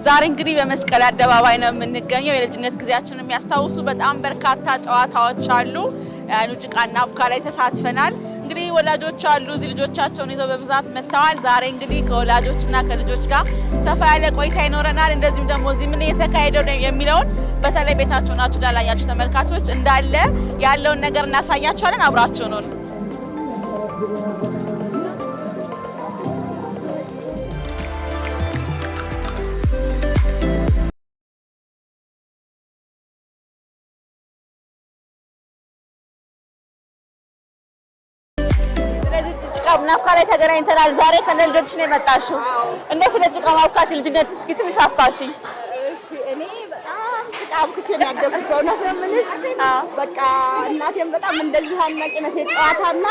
ዛሬ እንግዲህ በመስቀል አደባባይ ነው የምንገኘው። የልጅነት ጊዜያችንን የሚያስታውሱ በጣም በርካታ ጨዋታዎች አሉ። ጭቃና አቡካ ላይ ተሳትፈናል። እንግዲህ ወላጆች አሉ እዚህ ልጆቻቸውን ይዘው በብዛት መጥተዋል። ዛሬ እንግዲህ ከወላጆችና ከልጆች ጋር ሰፋ ያለ ቆይታ ይኖረናል። እንደዚሁም ደግሞ እዚህ ምን እየተካሄደ ነው የሚለውን በተለይ ቤታችሁ ናችሁ ላላያችሁ ተመልካቾች እንዳለ ያለውን ነገር እናሳያችኋለን። አብራችሁ ነው ማብካት ላይ ተገናኝተናል። ዛሬ ከነ ልጆችሽ ነው የመጣሽው። እንደው ስለ ጭቃ ማብካት ልጅነትሽ እስኪ ትንሽ አስታውሺኝ። እሺ እኔ በጣም ጭቃ አብኩቼ ነው ያደግኩት። በእውነት ነው የምልሽ። በቃ እናቴም በጣም እንደዚህ አናቂነት የጨዋታና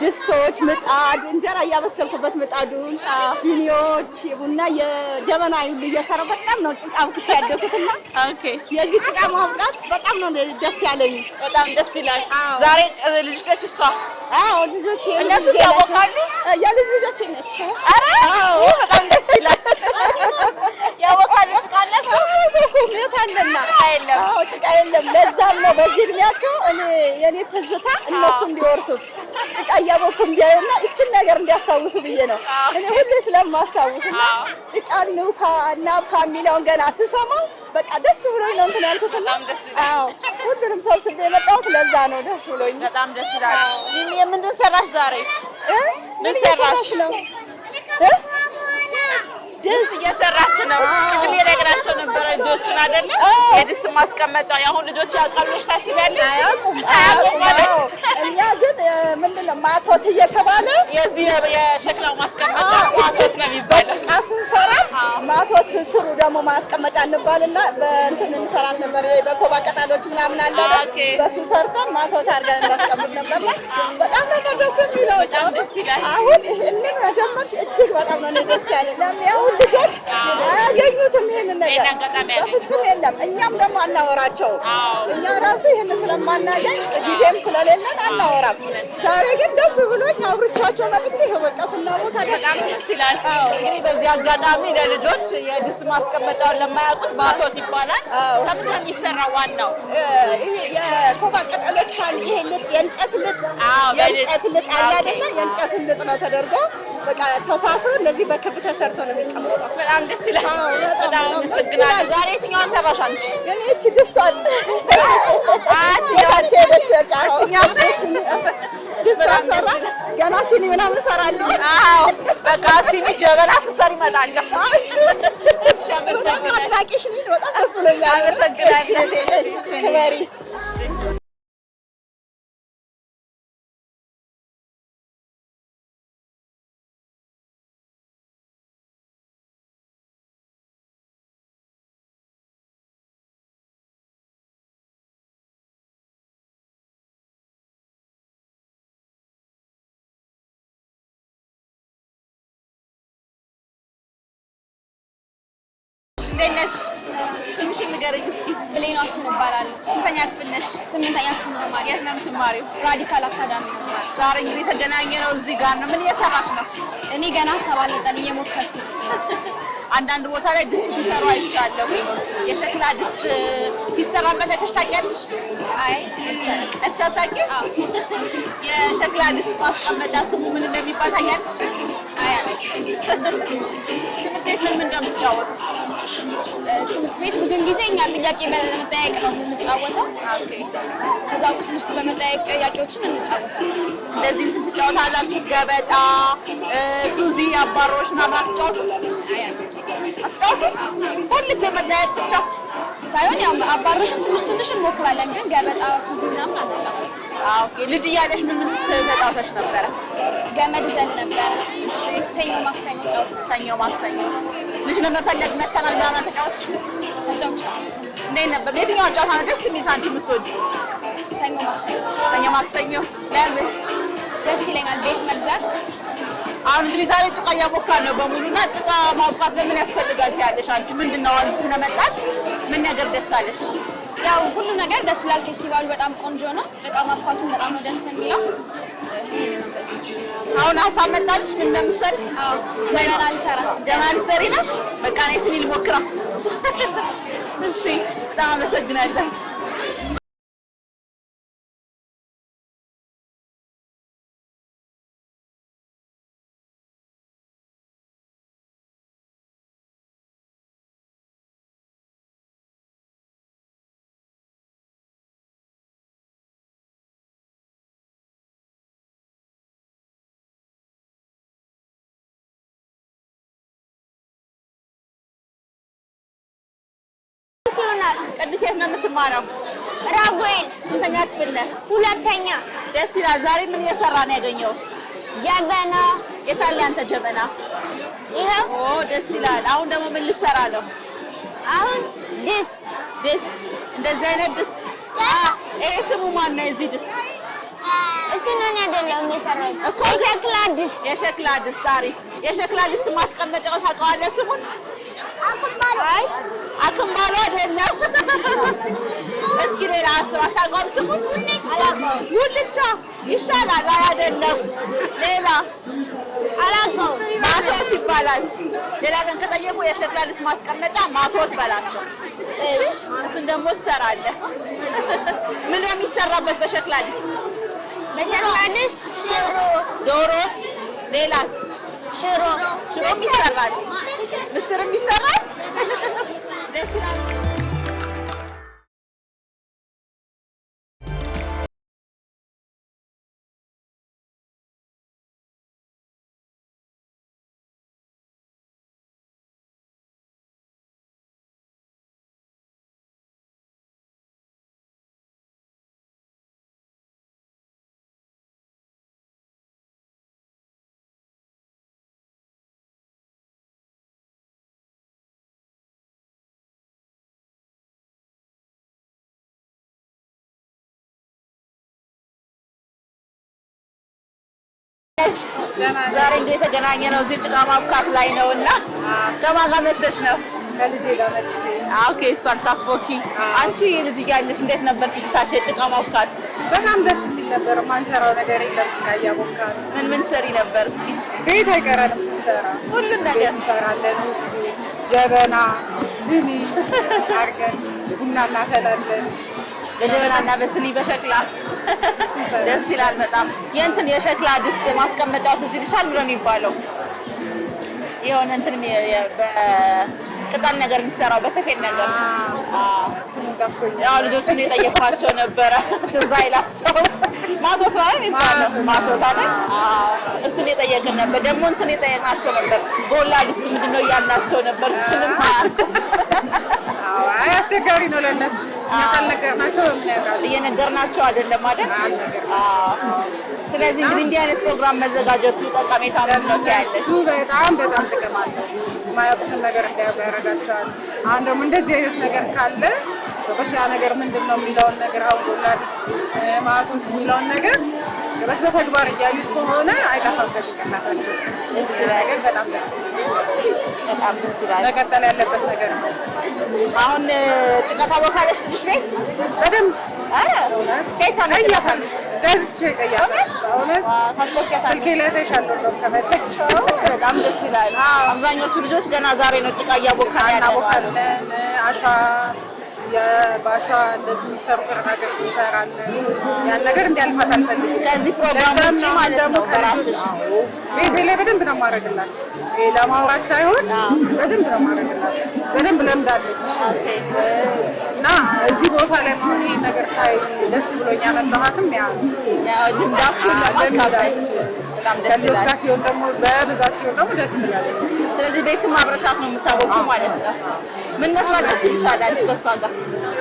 ድስቶች፣ ምጣድ፣ እንጀራ እያበሰልኩበት ምጣዱን፣ ሲኒዎች፣ ቡና የጀበና ሁሉ እየሰራሁ በጣም ነው ጭቃ አብኩቼ ያደግኩትና የዚህ ጭቃ ማብቃት በጣም ነው ደስ ያለኝ። በጣም ደስ ይላል። ዛሬ ልጅ ነች እሷ? አዎ ልጆቼ እነሱ ያወቃሉ። የልጅ ልጆቼ ነች። አዎ በጣም ደስ ይላል። ያወቃሉ ጭቃ እነሱ የታለና የለም። አዎ ጭቃ የለም። ለዛም ነው በዚህ እድሜያቸው እኔ የኔ ትዝታ እነሱ እንዲወርሱት ጭቃ እያቦኩ እንዲያዩና እችን ነገር እንዲያስታውሱ ብዬ ነው እኔ ሁሌ ስለማስታውስና ጭቃ ንውካ እናብካ የሚለውን ገና ስሰማው በቃ ደስ ብሎኝ ነው እንትን ያልኩትና አዎ ሁሉንም ሰብስቤ የመጣሁት ለዛ ነው። ደስ ብሎኝ በጣም ደስ ይላል። ምንድን ሰራሽ ዛሬ? ምን ሰራሽ ነው? ድስት እየሰራች ነው። ቅድም የነገራቸው ነበረ ልጆቹን አይደለ? የድስት ማስቀመጫ ያሁን ልጆቹ ያውቃሉ ታስቢያለሽ? አያውቁም። እኛ ግን ምንድነው ማቶት እየተባለ የዚህ የሸክላው ማስቀመጫ ማቶት ነው የሚባለው። ጭቃ ስንሰራ ማቶት ስሩ ደግሞ ማስቀመጫ እንባልና በእንትን እንሰራት ነበር። በኮባ ቅጠሎች ምናምን አለ በሱ ሰርተን ማቶት አድርገን እናስቀምጥ ነበር። በጣም ነበር ደስ የሚለው። አሁን ይሄንን መጀመር እጅግ በጣም ነው ደስ ያለኝ። ለምን ልጆች አያገኙትም ይሄንን ነገር በፍጹም የለም። እኛም ደግሞ አናወራቸውም። እኛ ራሱ ይሄን ስለማናገኝ ጊዜም ስለሌለን አናወራም። ዛሬ ግን ደስ ብሎኝ አብርቻቸው መጥቼ በቃ ስናቦካ በጣም ደስ ይላል። እንግዲህ በዚህ አጋጣሚ ለልጆች የድስት ማስቀመጫውን ለማያውቁት ማቶት ይባላል። ከምንድን ነው የሚሰራው? ዋናው ይሄ የኮባ ቅጠሎች አሉ። ይሄ ልጥ የእንጨት ልጥ አለ አይደለ? የእንጨት ልጥ ነው ተደርጎ በቃ ተሳስሮ እንደዚህ በክብ ተሰርቶ ነው የሚቀመጠው። በጣም ደስ ይላል። በጣም አመሰግናለሁ። ዛሬ የትኛውን ሰራሽ አንቺ? እኔ እቺ ድስቷን ድስቷን ሰራ ገና ሲኒ ምናምን እሰራለሁ። በቃ ሲኒ ጀበና ስሰሪ እመጣለሁ። እሺ አመሰግናለሁ። አድናቂሽ ነኝ። በጣም ደስ ብሎኛል። አመሰግናለሁ። እሺ ክበሪ። እንደነሽ ስምሽን ንገረኝ እስኪ። ብሌን ዋሲን እባላለሁ። ስንተኛ ክፍል ነሽ? 8ኛ ክፍል ነው ማለት። የት ነው የምትማሪው? ራዲካል አካዳሚ ነው ማለት። ዛሬ እንግዲህ የተገናኘነው እዚህ ጋር ነው። ምን እየሰራሽ ነው? እኔ ገና ሰባል መጠን እየሞከርኩኝ ነው። አንዳንድ ቦታ ላይ ድስት ሲሰሩ አይቻለሁ። የሸክላ ድስት ሲሰራበት አይተሽ ታውቂያለሽ? አይ አይቻልም። አትሻታቂ? የሸክላ ድስት ማስቀመጫ ስሙ ምን እንደሚባል ታውቂያለሽ? አይ አላውቅም። ትምህርት ቤት ምን እንደምትጫወቱት? ትምህርት ቤት ብዙውን ጊዜ እኛ ጥያቄ በመጠያየቅ ነው የምንጫወተው። እዛው ክፍል ውስጥ በመጠያየቅ ጥያቄዎችን እንጫወታለን። እንደዚህ እንትን ትጫወታላችሁ? ገበጣ፣ ሱዚ፣ አባሮሽ ምናምን አትጫወቱም? አይ አትጫወቱም? ሁልጊዜ መጠያየቅ ብቻ ሳይሆን ያው አባሮሽም ትንሽ ትንሽ እንሞክራለን፣ ግን ገበጣ፣ ሱዚ ምናምን አንጫወትም። ኦኬ። ልጅ እያለሽ ምን ተጫውተሽ ነበረ? ገመድ ዘል ነበረ። ሰኞ ማክሰኞ ጫወት። ሰኞ ማክሰኞ ልጅ ለመፈለግ መተናል ምናምን ተጫወትሽ? ተጫውቻለሁ። እንዴት ነበር? የትኛው ጨዋታ ነው ደስ የሚልሽ አንቺ የምትወጂው? ሰኞ ማክሰኞ። ሰኞ ማክሰኞ ለምን ደስ ይለኛል? ቤት መግዛት። አሁን እንግዲህ ዛሬ ጭቃ እያቦካን ነው በሙሉና ጭቃ ማብቃት ለምን ያስፈልጋል ያለሽ አንቺ? ምንድነው አንቺ ስለመጣሽ ምን ነገር ደስ አለሽ? ያው ሁሉ ነገር ደስ ይላል። ፌስቲቫሉ በጣም ቆንጆ ነው። ጭቃ ማብካቱን በጣም ነው ደስ የሚለው። አሁን ሀሳብ መጣልሽ ምን እንደምትሰሪ? ጀበና ልሰሪ ነው። በቃ እኔ ስኒ ልሞክራ። እሺ በጣም አመሰግናለሁ። ቅዱስ የት ነው የምትማረው? ራጉኤል። ስንተኛ ክፍል ነህ? ሁለተኛ። ደስ ይላል። ዛሬ ምን እየሰራ ነው ያገኘው? ጀበና። የት አለ ያንተ ጀበና? ይኸው። ኦ ደስ ይላል። አሁን ደግሞ ምን ልትሰራ ነው? አሁን ድስት። እንደዚህ አይነት ድስት? ይሄ ስሙ ማን ነው የዚህ ድስት? እሱን እኔ አይደለሁም የሰራሁት እኮ። የሸክላ ድስት። አሪፍ። የሸክላ ድስት ማስቀመጫው ታውቀዋለህ ስሙን? አክምባሎ አይደለም። እስኪ ሌላ አስብ። አታውቀውም ስሙን? አላውቀውም። ጉልቻ ይሻላል። አይደለም ሌላ አላውቀውም። ማቶት ይባላል። ሌላ ቀን ከጠየቁ የሸክላ ድስት ማስቀመጫ ማቶት በላቸው። እሱን ደግሞ ትሰራለህ። ምን ነው የሚሰራበት በሸክላ ድስት? በሸክላ ድስት ሽሮ፣ ዶሮ ወጥ። ሌላስ? ሽሮም ይሰራል። ምስርም ይሰራል። ደስ ይላል። ዛሬ እንግዲህ የተገናኘ ነው እዚህ ጭቃ ማብካት ላይ ነው እና ከማን ጋር መጥተሽ ነው? ከልጄ ጋር መጥቼ። ኦኬ እሷ ልታስቦኪ። አንቺ ልጅ እያለሽ እንዴት ነበር ትዕግስታሽ የጭቃ ማብካት? በጣም ደስ የሚል ነበር። ማንሰራው ነገር የለም። ጭቃ እያቦካን ምን ሰሪ ነበር? እስኪ ቤት አይቀረንም ስንሰራ፣ ሁሉም ነገር እንሰራለን። ውስጡ ጀበና ስኒ አድርገን ቡና እናፈላለን። በጀበናና በስኒ በሸክላ ደስ ይላል በጣም። የእንትን የሸክላ ድስት ማስቀመጫው ትዝ ይልሻል? ምንድን ነው የሚባለው? የሆነ እንትን በቅጠል ነገር የሚሰራው በሰፌድ ነገር። ስሙን ጠፍቶኝ ያው ልጆቹን የጠየኳቸው ነበረ ትዝ አይላቸው። ማቶት ነው የሚባለው? ማቶት አለ። እሱን የጠየቅን ነበር። ደግሞ እንትን የጠየቅናቸው ነበር። ጎላ ድስት ምንድን ነው እያልናቸው ነበር። እሱንም አይ አስቸጋሪ ነው ለእነሱ። ካልነገርናቸው ምን ያውቃሉ? እየነገርናቸው አይደለም አይደል? ስለዚህ እንግዲህ እንዲህ አይነት ፕሮግራም መዘጋጀቱ ጠቀሜታ ምን ነው ያለሽ? በጣም ጥቅም አለው። የማያውቁትን ነገር እንዲያውቁ ያደርጋቸዋል። አሁን ደግሞ እንደዚህ አይነት ነገር ካለ በሻ ነገር ምንድን ነው የሚለውን ነገር አሁን ጎላ ድስት ማቶት የሚለውን ነገር ገበሽ በተግባር እያዩት ከሆነ አይጠፋም ከጭንቅላታቸው። እዚህ ነገር በጣም ደስ ይላል። መቀጠል ያለበት ነገር ነው። አሁን ጭቃ ታቦካለሽ ልጅሽ ቤት በደንብ? ከየት ታመጪያታለሽ? ገዝቼ እቀያለሁ። ስልኬ ላይ ሳይሻለሁ ነው ከፈለግሽ። በጣም ደስ ይላል። አብዛኞቹ ልጆች ገና ዛሬ ነው ጭቃ እያቦካን እናቦካለን። አሸዋ የባሻ እንደዚህ የሚሰሩ ቅርጻቅርጽ እንሰራለን። ያን ነገር እንዲያልፋት አልፈልግም። ከዚህ ፕሮግራም ውጪ ማለት ነው በራስሽ? ቤቴ ላይ በደንብ ነው የማደርግላት። ለማውራት ሳይሆን በደንብ ነው የማደርግላት። በደንብ ለምዳለች እና እዚህ ቦታ ላይ መሆን ይሄን ነገር ሳይ ደስ ብሎኝ ያመጣኋትም ያው ልምዳችሁን ለማካበት በጣም ደስ ይላል። ከልጆች ሲሆን ደግሞ በብዛት ሲሆን ደግሞ ደስ ይላል። ስለዚህ ቤቱን ማብረሻት ነው የምታቦኪው ማለት ነው። ምን መስራት ደስ ይልሻል አንቺ ከእሷ ጋር?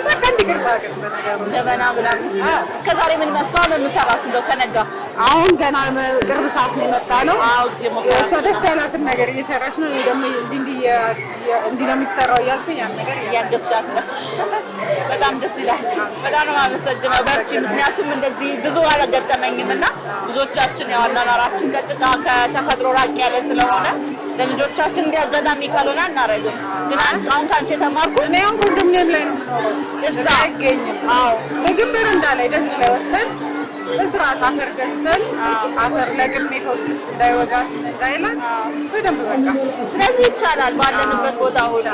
በቃ እንዲህ ቅርጻቅርጽ ነገር ጀበና ምናምን። እስከ ዛሬ ምን መስካው ነው የምሰራችሁ? እንደው ከነጋ አሁን ገና ቅርብ ሰዓት ነው የመጣ ነው። እሷ ደስ ያላትን ነገር እየሰራች ነው። ደግሞ እንዲህ ነው የሚሰራው እያልኩኝ ያን ነገር እያገዝሻት ነው። በጣም ደስ ይላል። በጣም ነው የማመሰግነው። በርቺ። ምክንያቱም እንደዚህ ብዙ አልገጠመኝም እና ብዙዎቻችን ያው አኗኗራችን ከጭቃ ከተፈጥሮ ራቅ ያለ ስለሆነ ለልጆቻችን እንዲህ አጋጣሚ ካልሆነ አናረግም። ግን አሁን ከአንቺ የተማርኩት እኔ አሁን ኮንዶሚኒየም ላይ ነው የምኖረው። እዛ አይገኝም። ምግብ በረንዳ ላይ ደጅ ላይ ወሰን በስርዓት አፈር ገዝተን አፈር ለቅሜ ከውስጥ እንዳይወጋት እንዳይላት በደንብ በቃ ስለዚህ ይቻላል ባለንበት ቦታ ሁሉ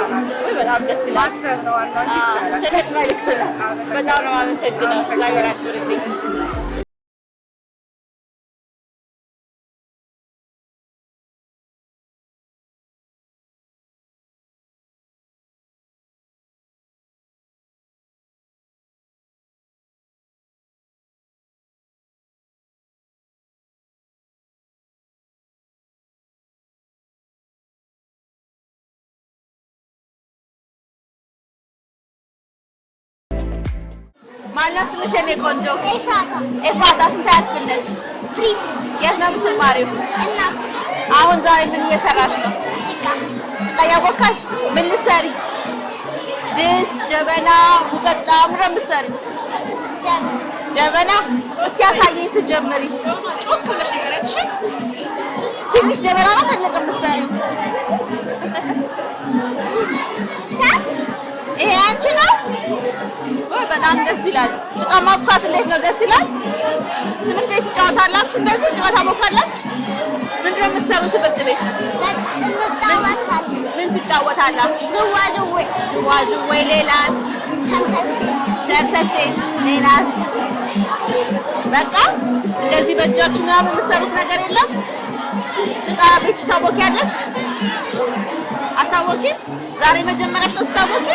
በጣም ደስ ይላል ማሰብ ነው ዋናው እንጂ ይቻላል ትልቅ መልዕክት ነው በጣም ነው የማመሰግነው እግዚአብሔር ያክብርልኝ ማነው ስምሽ የኔ ቆንጆ? ኤፍራታ ስንት ያክል ነሽ? የት ነው የምትማሪው? አሁን ዛሬ ምን እየሰራሽ ነው? ጭቃ እያቦካሽ? ምን ልትሰሪ? ድስት፣ ጀበና፣ ሙቀጫ ምንድን ነው የምትሰሪው? ጀበና። እስኪ አሳየኝ ስትጀምሪ። ጮክ ብለሽ ንገሪያት እሺ። ትንሽ ጀበና ነው ትልቅ የምትሰሪው? ይሄ አንቺ ነው? ወይ በጣም ደስ ይላል። ጭቃ ማቡካት እንዴት ነው? ደስ ይላል። ትምህርት ቤት ትጫወታላችሁ? እንደዚህ ጭቃ ታቦካላችሁ? ምንድን ነው የምትሰሩት ትምህርት ቤት? ምን ትጫወታላችሁ? ዥዋዥዌ። ሌላስ? ሸርተቴ። ሌላስ? በቃ እንደዚህ በእጃችሁ ምናምን የምትሰሩት ነገር የለም? ጭቃ ቤትሽ ታቦኪያለሽ? አታቦኪም? ዛሬ መጀመሪያሽ ነው ስታቦኪ?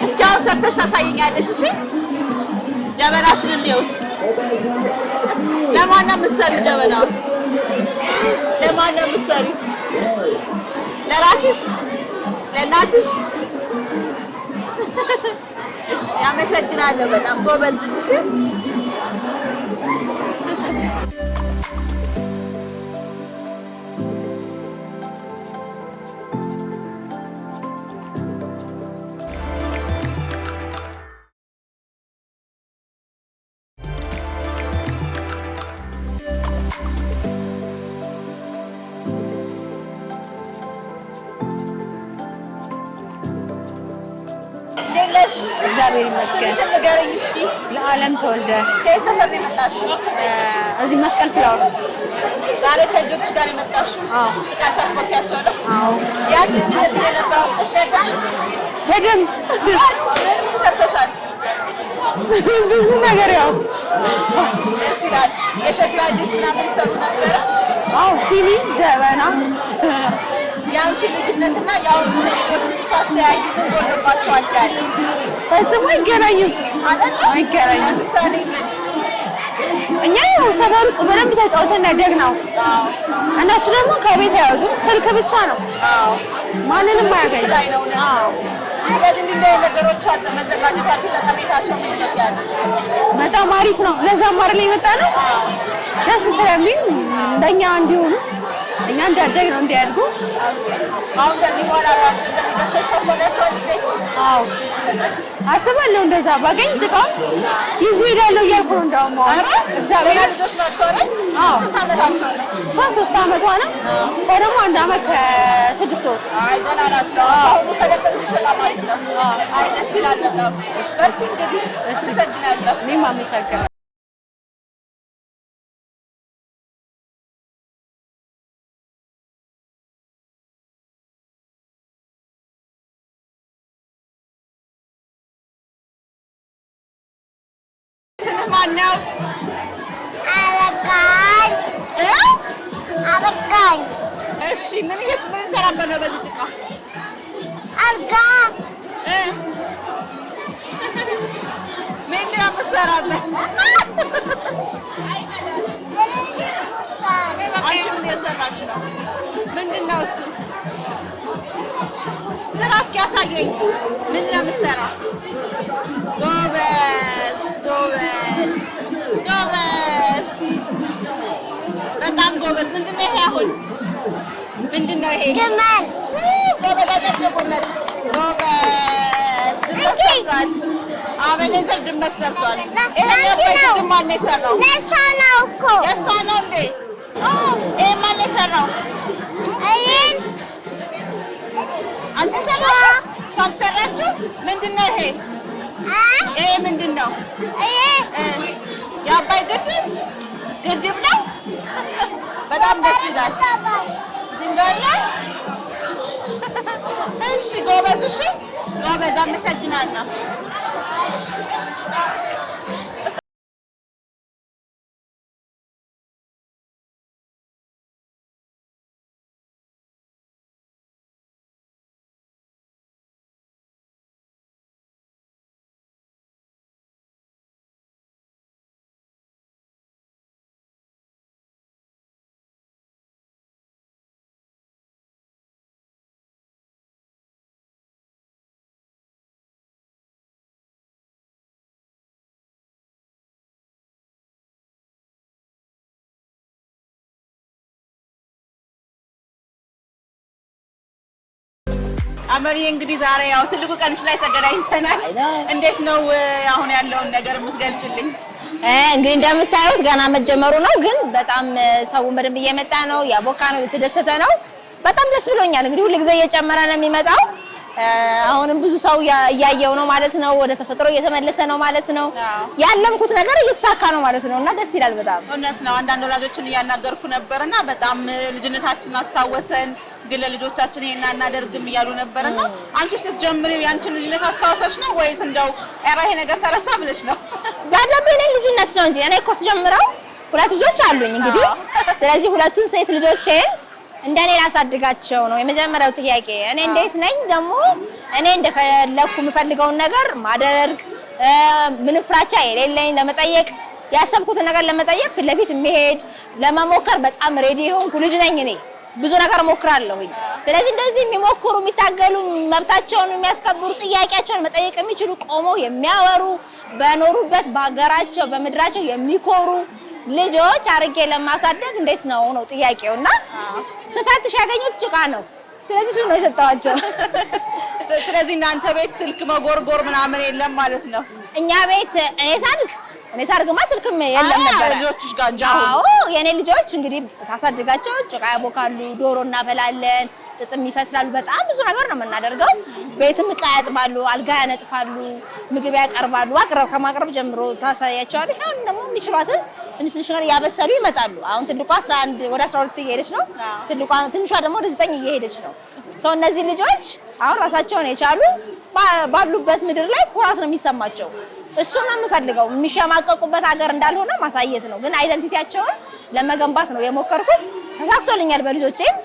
እስኪ አሁን ሰርተሽ ታሳይኛለሽ እሺ? ጀበናሽን እንየው እስኪ። ለማን ነው የምትሰሪው ጀበና? ለማን ነው የምትሰሪው? ለራስሽ? ለእናትሽ? እሺ አመሰግናለሁ በጣም ጎበዝ ልጅ እሺ። እግዚአብሔር ይመስገን። ስምሽን ንገረኝ እስኪ። ለዓለም ተወልደ። ከየት ሰፈር ነው የመጣሽው? እዚህ መስቀል ፍላወር። ዛሬ ከልጆችሽ ጋር የመጣሽው? አዎ። ጭቃ ታስቦኪያቸው ነው? አዎ። ያቺ ልጅነት የነበረው አውጥተሽ ነው ያደግሽው? በደንብ ምን ሰርተሻል? ብዙ ነገር ያው ደስ ይላል። የሸክላ ድስት ምናምን ትሰሩ ነበረ? አዎ። ሲኒ፣ ጀበና። የአንቺ ልጅነትና የአሁኑ ልጆችን ስታስተያዩ ምን ጎልባቸዋል? ያለ ፈጽሞ አይገናኝም አይደለም? አይገናኝም። ለምሳሌ ምን? እኛ ያው ሰፈር ውስጥ በደንብ ተጫውተን ያደግነው፣ እነሱ ደግሞ ከቤት አይወጡም፣ ስልክ ብቻ ነው። አዎ። ማንንም አያገኙም። ላይ ነው ነው። ስለዚህ እንዲህ አይነት ነገሮች መዘጋጀታቸው ጠቀሜታቸው ምንድን ነው ያሉት? በጣም አሪፍ ነው። ለዛም አይደል የመጣ ነው ደስ ስለሚል እንደኛ እንዲሆኑ እኛ እንዳደግ ነው እንዲያድጉ። አሁን ከዚህ በኋላ እንደዚህ ደስተሽ ታሰሪያቸዋለሽ ቤት? አዎ አስባለሁ። እንደዛ ባገኝ ጭቃ ይዤ እሄዳለሁ እያልኩ ነው። እንደውም እግዚአብሔር ልጆች ናቸው አይደል? ስንት ዓመታቸው ነው? እሷ 3 ዓመቷ ነው። እሷ ደግሞ 1 ዓመት ከ6 ወር። አይ ገና ናቸው። አሁኑ ከለበልሽ በጣም አሪፍ ነው። አይ ደስ ይላል በጣም። በርቺ እንግዲህ። አመሰግናለሁ። እኔም አመሰግናለሁ። ማን ነው? አረጋኝ። አረጋኝ። እሺ ምን እንሰራበት ነው በዚህ ጭቃ? አልጋ። ምንድን ነው የምትሰራበት? አንቺ ምን እየሰራሽ ነው? ምንድን ነው እሱ? ስራ እስኪ ያሳየኝ። ምንድን ነው የምትሰራው? ጎበዝ ጎበዝ ጎበዝ፣ በጣም ጎበዝ። ምንድን ነው ይሄ አሁን? ምንድን ነው ይሄ? ግመል። ጎበዝ፣ አጨብጭቡለት። ጎበዝ። ድመት ሰርቷል። አቤኔዘር ድመት ሰርቷል። ይሄ ድመት ማን ነው የሰራው? ለእሷ ነው እኮ። የእሷ ነው እንዴ? ይሄ ማን ነው የሰራው? ይሄን አንቺ ሰራሽ? እሷን ሰራችው? ምንድን ነው ይሄ? ይሄ ምንድን ነው? የአባይ ግድብ ነው። በጣም ደስ ይላል። ድንጋይ ላይ እሺ፣ ጎበዝ። እሺ፣ ጎበዝ። አመሰግናለሁ። አመሪ እንግዲህ ዛሬ ያው ትልቁ ቀንሽ ላይ ተገናኝተናል። እንዴት ነው አሁን ያለውን ነገር የምትገልጽልኝ? እንግዲህ እንደምታዩት ገና መጀመሩ ነው፣ ግን በጣም ሰው በደንብ እየመጣ ነው፣ ያቦካ ነው፣ የተደሰተ ነው። በጣም ደስ ብሎኛል። እንግዲህ ሁሉ ጊዜ እየጨመረ ነው የሚመጣው። አሁንም ብዙ ሰው እያየው ነው ማለት ነው። ወደ ተፈጥሮ እየተመለሰ ነው ማለት ነው። ያለምኩት ነገር እየተሳካ ነው ማለት ነው እና ደስ ይላል በጣም። እውነት ነው። አንዳንድ ወላጆችን እያናገርኩ ነበርና በጣም ልጅነታችን አስታወሰን፣ ግን ለልጆቻችን ይሄን አናደርግም እያሉ ነበርና አንቺ ስትጀምሪው ያንቺን ልጅነት አስታወሰች ነው ወይስ እንደው ኧረ ይሄ ነገር ተረሳ ብለሽ ነው? በደንብ የኔ ልጅነት ነው እንጂ እኔ እኮ ስጀምረው 2 ልጆች አሉኝ እንግዲህ። ስለዚህ 2ቱን ሴት ልጆቼን እንደኔ ላሳድጋቸው ነው የመጀመሪያው ጥያቄ። እኔ እንዴት ነኝ ደግሞ እኔ እንደፈለኩ የምፈልገውን ነገር ማደርግ ምን ፍራቻ የሌለኝ ለመጠየቅ ያሰብኩትን ነገር ለመጠየቅ ፊት ለፊት የሚሄድ ለመሞከር በጣም ሬዲ ሆንኩ ልጅ ነኝ እኔ። ብዙ ነገር ሞክራለሁኝ። ስለዚህ እንደዚህ የሚሞክሩ የሚታገሉ መብታቸውን የሚያስከብሩ ጥያቄያቸውን መጠየቅ የሚችሉ ቆመው የሚያወሩ በኖሩበት በሀገራቸው በምድራቸው የሚኮሩ ልጆች አርጌ ለማሳደግ እንዴት ነው ጥያቄውና ስፈትሽ ያገኙት ጭቃ ነው። ስለዚህ እሱ ነው የሰጣቸው። ስለዚህ እናንተ ቤት ስልክ መጎርጎር ምናምን የለም ማለት ነው? እኛ ቤት እኔ ሳድግማ ስልክም የለም ነበር። ልጆችሽ ጋር እንጂ አዎ የኔ ልጆች እንግዲህ ሳሳድጋቸው ጭቃ ያቦካሉ፣ ዶሮ እናበላለን፣ ጥጥም ይፈትላሉ። በጣም ብዙ ነገር ነው የምናደርገው። ቤትም ዕቃ ያጥባሉ፣ አልጋ ያነጥፋሉ፣ ምግብ ያቀርባሉ። ከማቅረብ ጀምሮ ታሳያቸዋለሽ። አሁን ደግሞ የሚችሏትን ትንሽ ነገር ያበሰሉ ይመጣሉ። አሁን ትልቋ 11 ወደ 12 እየሄደች ነው። ትንሿ ደግሞ ወደ 9 እየሄደች ነው። ሰው እነዚህ ልጆች አሁን ራሳቸውን የቻሉ ባሉበት ምድር ላይ ኩራት ነው የሚሰማቸው። እሱ ነው የምፈልገው። የሚሸማቀቁበት ሀገር እንዳልሆነ ማሳየት ነው። ግን አይደንቲቲያቸውን ለመገንባት ነው የሞከርኩት። ተሳክቶልኛል በልጆቼም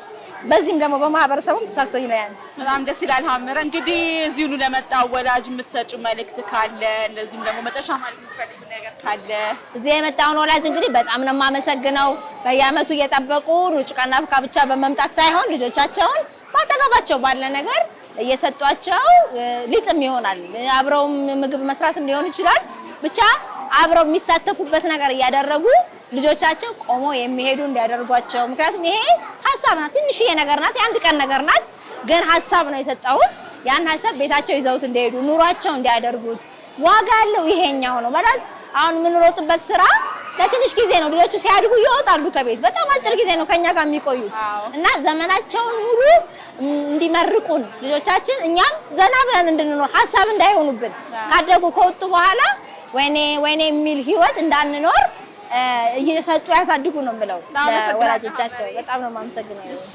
በዚህም ደግሞ በማህበረሰቡም ተሳክቶኝ ነው ያን። በጣም ደስ ይላል። ሀመረ እንግዲህ እዚሁ ለመጣው ወላጅ የምትሰጪው መልእክት ካለ እንደዚህም ደግሞ መጨረሻ ማለት የምትፈልጊው ነገር ካለ? እዚህ የመጣውን ወላጅ እንግዲህ በጣም ነው የማመሰግነው። በየአመቱ እየጠበቁ ሩጭቃና አብካ ብቻ በመምጣት ሳይሆን ልጆቻቸውን ባጠገባቸው ባለ ነገር እየሰጧቸው ሊጥም ይሆናል አብረውም ምግብ መስራትም ሊሆን ይችላል። ብቻ አብረው የሚሳተፉበት ነገር እያደረጉ ልጆቻቸው ቆሞ የሚሄዱ እንዲያደርጓቸው። ምክንያቱም ይሄ ሀሳብ ናት፣ ትንሽዬ ነገር ናት፣ የአንድ ቀን ነገር ናት። ግን ሀሳብ ነው የሰጠሁት። ያን ሀሳብ ቤታቸው ይዘውት እንዲሄዱ ኑሯቸው እንዲያደርጉት ዋጋ ያለው ይሄኛው ነው ማለት። አሁን የምንሮጥበት ስራ ለትንሽ ጊዜ ነው። ልጆቹ ሲያድጉ ይወጣሉ ከቤት። በጣም አጭር ጊዜ ነው ከኛ ጋር የሚቆዩት እና ዘመናቸውን ሙሉ እንዲመርቁን ልጆቻችን እኛም ዘና ብለን እንድንኖር ሀሳብ እንዳይሆኑብን ካደጉ ከወጡ በኋላ ወይኔ የሚል ህይወት እንዳንኖር እየሰጡ ያሳድጉ ነው የምለው ለወላጆቻቸው። በጣም ነው የማመሰግነው። እሺ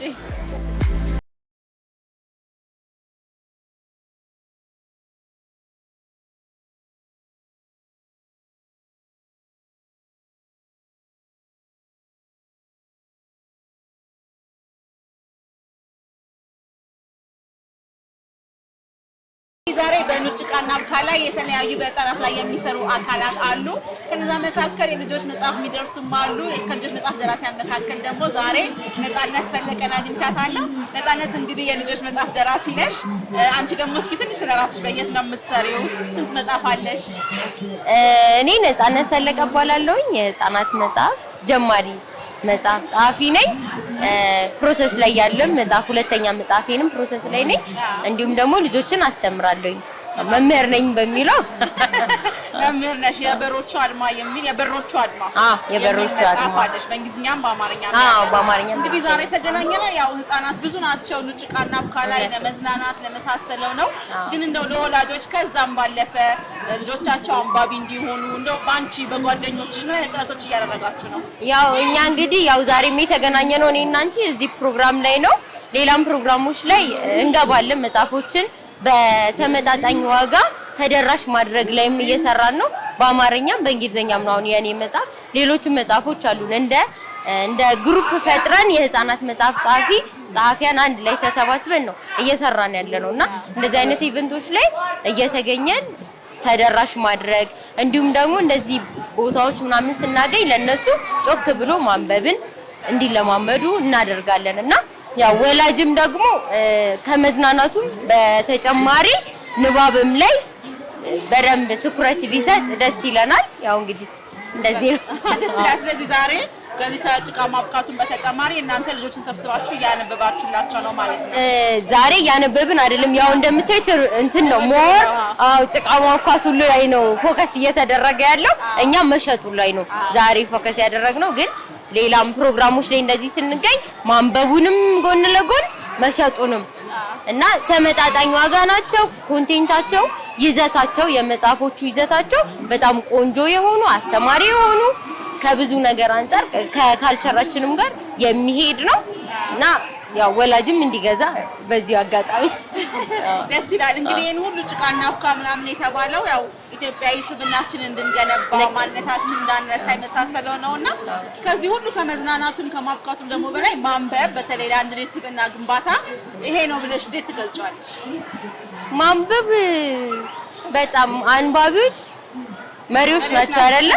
ዛሬ በኑጭቃና አብካ ላይ የተለያዩ በህፃናት ላይ የሚሰሩ አካላት አሉ። ከነዛ መካከል የልጆች መጽሐፍ የሚደርሱም አሉ። ከልጆች መጽሐፍ ደራሲያን መካከል ደግሞ ዛሬ ነፃነት ፈለቀን አግኝቻታለሁ። ነፃነት እንግዲህ የልጆች መጽሐፍ ደራሲ ነሽ። አንቺ ደግሞ እስኪ ትንሽ ስለራስሽ በየት ነው የምትሰሪው? ስንት መጽሐፍ አለሽ? እኔ ነፃነት ፈለቀ እባላለሁኝ። የህፃናት መጽሐፍ ጀማሪ መጽሐፍ ጸሐፊ ነኝ። ፕሮሰስ ላይ ያለም መጽሐፍ ሁለተኛ መጽሐፌንም ፕሮሰስ ላይ ነኝ። እንዲሁም ደግሞ ልጆችን አስተምራለሁኝ። መምህር ነኝ በሚለው መምህር ነሽ። የበሮቹ አድማ የሚል የበሮቹ አድማ የበሮቹ አድማ አለሽ በእንግሊዝኛም በአማርኛም። በአማርኛም። እንግዲህ ዛሬ የተገናኘነው ያው ህፃናት ብዙ ናቸው ኑጭቃና አብካ ላይ ለመዝናናት ለመሳሰለው ነው። ግን እንደው ለወላጆች ከዛም ባለፈ ልጆቻቸው አንባቢ እንዲሆኑ እንደው ባንቺ በጓደኞችሽ ምን አይነት ጥረቶች እያደረጋችሁ ነው? ያው እኛ እንግዲህ ያው ዛሬም የተገናኘነው እኔና አንቺ እዚህ ፕሮግራም ላይ ነው። ሌላም ፕሮግራሞች ላይ እንገባለን። መጽሐፎችን በተመጣጣኝ ዋጋ ተደራሽ ማድረግ ላይም እየሰራን ነው። በአማርኛም በእንግሊዝኛም ነው። አሁን የኔ መጽሐፍ ሌሎችም መጽሐፎች አሉን። እንደ ግሩፕ ፈጥረን የህፃናት መጽሐፍ ጸሐፊያን አንድ ላይ ተሰባስበን ነው እየሰራን ያለነውና እንደዚህ አይነት ኢቨንቶች ላይ እየተገኘን ተደራሽ ማድረግ እንዲሁም ደግሞ እንደዚህ ቦታዎች ምናምን ስናገኝ ለነሱ ጮክ ብሎ ማንበብን እንዲለማመዱ እናደርጋለንና ያው ወላጅም ደግሞ ከመዝናናቱም በተጨማሪ ንባብም ላይ በደንብ ትኩረት ቢሰጥ ደስ ይለናል። ያው እንግዲህ እንደዚህ ነው። ስለዚህ ዛሬ ከዚህ ከጭቃ ማብካቱን በተጨማሪ እናንተ ልጆችን ሰብስባችሁ እያነበባችሁላቸው ነው ማለት ነው? ዛሬ እያነበብን አይደለም። ያው እንደምታዩት እንትን ነው ሞር ጭቃ ማብካቱ ላይ ነው ፎከስ እየተደረገ ያለው። እኛ መሸጡ ላይ ነው ዛሬ ፎከስ ያደረግነው። ግን ሌላም ፕሮግራሞች ላይ እንደዚህ ስንገኝ ማንበቡንም ጎን ለጎን መሸጡንም እና ተመጣጣኝ ዋጋ ናቸው። ኮንቴንታቸው ይዘታቸው የመጽሐፎቹ ይዘታቸው በጣም ቆንጆ የሆኑ አስተማሪ የሆኑ ከብዙ ነገር አንፃር ከካልቸራችንም ጋር የሚሄድ ነው እና ያው ወላጅም እንዲገዛ በዚህ አጋጣሚ ደስ ይላል። እንግዲህ ይሄን ሁሉ ጭቃና አብካ ምናምን የተባለው ያው ኢትዮጵያዊ ስብናችን እንድንገነባ ማንነታችን እንዳንረሳ የመሳሰለው ነውና ከዚህ ሁሉ ከመዝናናቱም ከማብካቱም ደግሞ በላይ ማንበብ በተለይ ለአንድ ልጅ ስብና ግንባታ ይሄ ነው ብለሽ እንዴት ትገልጫለሽ? ማንበብ በጣም አንባቢዎች መሪዎች ናቸው አይደለ?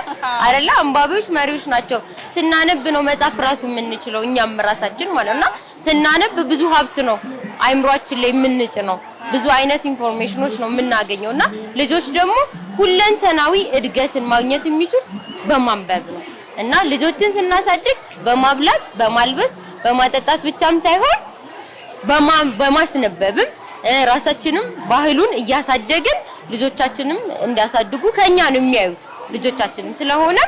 አንባቢዎች መሪዎች ናቸው። ስናነብ ነው መጻፍ ራሱ የምንችለው እኛም ራሳችን ማለትና ስናነብ ብዙ ሀብት ነው አይምሮአችን ላይ የምንጭ ነው። ብዙ አይነት ኢንፎርሜሽኖች ነው የምናገኘውና ልጆች ደግሞ ሁለንተናዊ እድገትን ማግኘት የሚችሉት በማንበብ ነው እና ልጆችን ስናሳድግ በማብላት በማልበስ በማጠጣት ብቻም ሳይሆን በማስነበብም ራሳችንም ባህሉን እያሳደግን ልጆቻችንም እንዲያሳድጉ ከኛ ነው የሚያዩት ልጆቻችንም ስለሆነ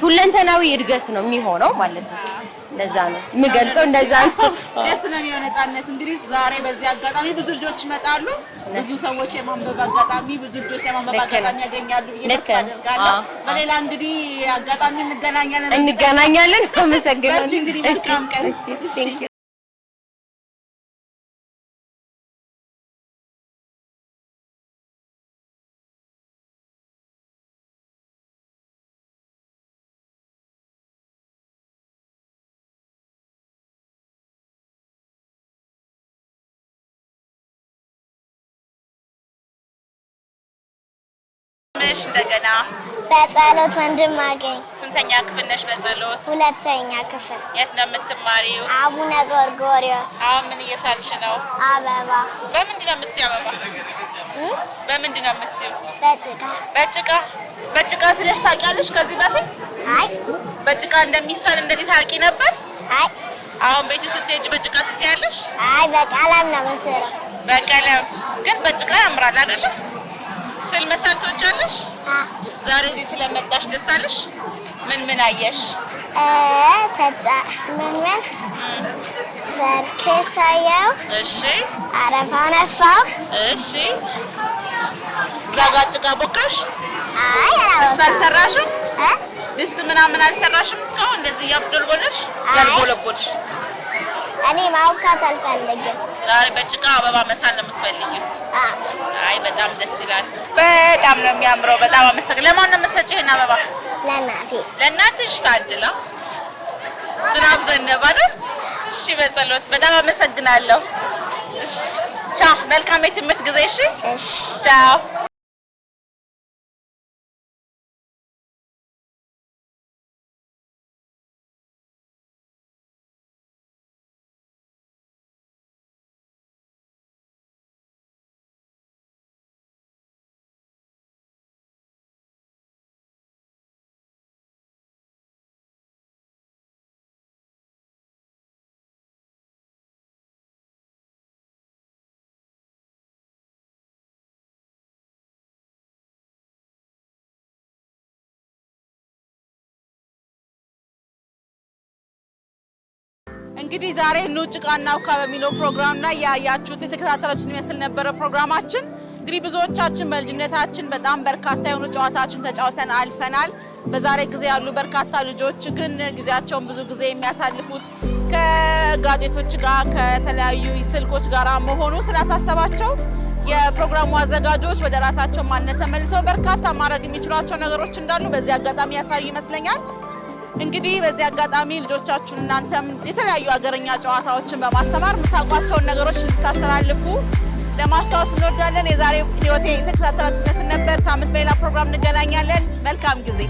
ሁለንተናዊ እድገት ነው የሚሆነው ማለት ነው። ለዛ ነው የምገልጸው እንደዛ ነው። ደስ ነው የሚሆነው ነፃነት። እንግዲህ ዛሬ በዚህ አጋጣሚ ብዙ ልጆች ይመጣሉ፣ ብዙ ሰዎች የማንበብ አጋጣሚ ብዙ ልጆች የማንበብ አጋጣሚ ያገኛሉ ብዬ ተስፋ አደርጋለሁ። በሌላ እንግዲህ አጋጣሚ እንገናኛለን። አመሰግናለሁ። እንግዲህ መልካም ቀን። እሺ እንደገና በጸሎት ወንድማገኝ። ስንተኛ ክፍል ነሽ በጸሎት? ሁለተኛ ክፍል። የት ነው የምትማሪው? አቡነ ጎርጎሪዮስ። አሁን ምን እየሳልሽ ነው? አበባ። በምንድን ነው የምትስይው አበባ? በምንድን ነው የምትስይው? በጭቃ ስለሽ ታውቂያለሽ ከዚህ በፊት? አይ በጭቃ እንደሚሳል እንደዚህ ታውቂ ነበር? አይ አሁን ቤት ስትሄጂ በጭቃ ትስያለሽ? አይ በቀለም ነው የምስለው። በቀለም ግን በጭቃ ያምራል አይደለ? ስዕል መሳል ትወጃለሽ? ዛሬ እዚህ ስለመጣሽ ደስ አለሽ? ምን አየሽ? ምን ሰርኬስ አየሁ። እሺ። አረፋው ነፋው። እሺ። እዛ ጋር ጭቃ ቦካሽ? አይ ድስት አልሰራሽም? ድስት ምናምን አልሰራሽም እስካሁን እንደዚህ ያብዶልጎልሽ? ያልጎለጎልሽ? እኔ ማውካት አልፈልግም። ዛሬ በጭቃ አበባ መሳል ነው የምትፈልጊው? አይ በጣም ደስ ይላል። በጣም ነው የሚያምረው። በጣም አመሰግናለሁ። ለማን ነው የምትሰጪው ይሄን አበባ? ለእናቴ። ለእናትሽ ታድላ። ዝናብ ዘነበ አይደል? እሺ በጸሎት በጣም አመሰግናለሁ። እሺ ቻው። መልካም የትምህርት ጊዜ። እሺ ቻው። እንግዲህ ዛሬ ኑ ጭቃ እናውካ በሚለው ፕሮግራም ላይ ያያችሁት የተከታተላችሁን ይመስል ነበረ ፕሮግራማችን። እንግዲህ ብዙዎቻችን በልጅነታችን በጣም በርካታ የሆኑ ጨዋታዎችን ተጫውተን አልፈናል። በዛሬ ጊዜ ያሉ በርካታ ልጆች ግን ጊዜያቸውን ብዙ ጊዜ የሚያሳልፉት ከጋዜጦች ጋር ከተለያዩ ስልኮች ጋር መሆኑ ስላሳሰባቸው የፕሮግራሙ አዘጋጆች ወደ ራሳቸው ማንነት ተመልሰው በርካታ ማድረግ የሚችሏቸው ነገሮች እንዳሉ በዚህ አጋጣሚ ያሳዩ ይመስለኛል። እንግዲህ በዚህ አጋጣሚ ልጆቻችሁን እናንተም የተለያዩ ሀገረኛ ጨዋታዎችን በማስተማር የምታውቋቸውን ነገሮች እንድታስተላልፉ ለማስታወስ እንወዳለን። የዛሬ ህይወቴ የተከታተላችሁት ነበር። ሳምንት በሌላ ፕሮግራም እንገናኛለን። መልካም ጊዜ